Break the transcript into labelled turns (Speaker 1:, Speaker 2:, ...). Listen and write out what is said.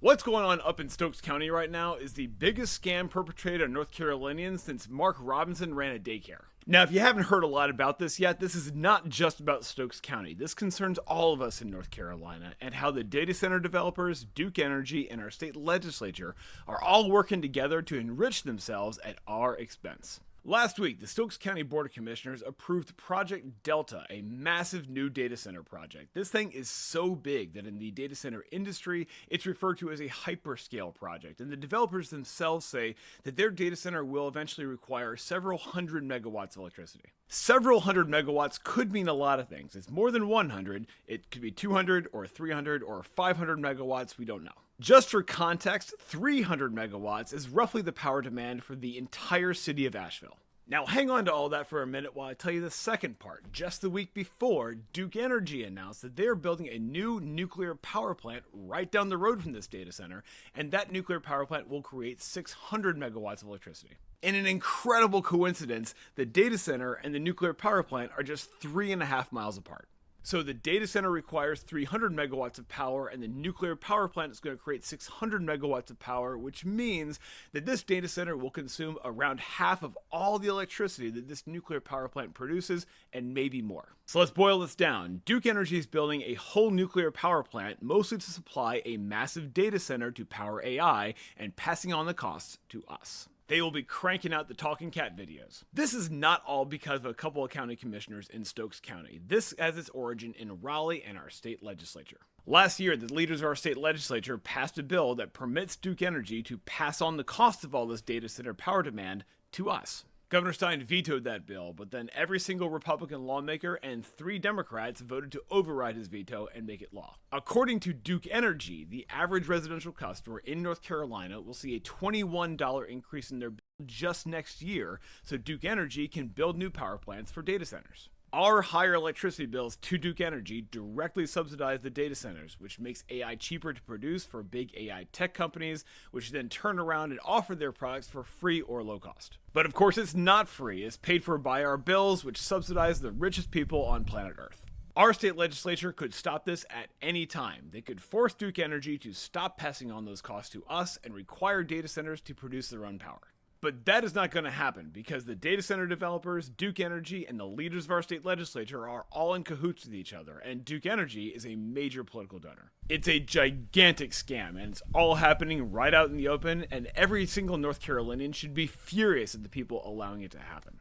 Speaker 1: What's going on up in Stokes County right now is the biggest scam perpetrated on North Carolinians since Mark Robinson ran a daycare. Now, if you haven't heard a lot about this yet, this is not just about Stokes County. This concerns all of us in North Carolina and how the data center developers, Duke Energy, and our state legislature are all working together to enrich themselves at our expense. Last week, the Stokes County Board of Commissioners approved Project Delta, a massive new data center project. This thing is so big that in the data center industry, it's referred to as a hyperscale project, and the developers themselves say that their data center will eventually require several hundred megawatts of electricity. Several hundred megawatts could mean a lot of things. It's more than 100. It could be 200 or 300 or 500 megawatts. We don't know. Just for context, 300 megawatts is roughly the power demand for the entire city of Asheville. Now hang on to all that for a minute while I tell you the second part. Just the week before, Duke Energy announced that they are building a new nuclear power plant right down the road from this data center, and that nuclear power plant will create 600 megawatts of electricity. In an incredible coincidence, the data center and the nuclear power plant are just 3.5 miles apart. So the data center requires 300 megawatts of power, and the nuclear power plant is going to create 600 megawatts of power, which means that this data center will consume around half of all the electricity that this nuclear power plant produces, and maybe more. So let's boil this down. Duke Energy is building a whole nuclear power plant, mostly to supply a massive data center to power AI, and passing on the costs to us. They will be cranking out the talking cat videos. This is not all because of a couple of county commissioners in Stokes County. This has its origin in Raleigh and our state legislature. Last year, the leaders of our state legislature passed a bill that permits Duke Energy to pass on the cost of all this data center power demand to us. Governor Stein vetoed that bill, but then every single Republican lawmaker and 3 Democrats voted to override his veto and make it law. According to Duke Energy, the average residential customer in North Carolina will see a $21 increase in their bill just next year, so Duke Energy can build new power plants for data centers. Our higher electricity bills to Duke Energy directly subsidize the data centers, which makes AI cheaper to produce for big AI tech companies, which then turn around and offer their products for free or low cost. But of course it's not free. It's paid for by our bills, which subsidize the richest people on planet Earth. Our state legislature could stop this at any time. They could force Duke Energy to stop passing on those costs to us and require data centers to produce their own power. But that is not going to happen because the data center developers, Duke Energy, and the leaders of our state legislature are all in cahoots with each other, and Duke Energy is a major political donor. It's a gigantic scam, and it's all happening right out in the open, and every single North Carolinian should be furious at the people allowing it to happen.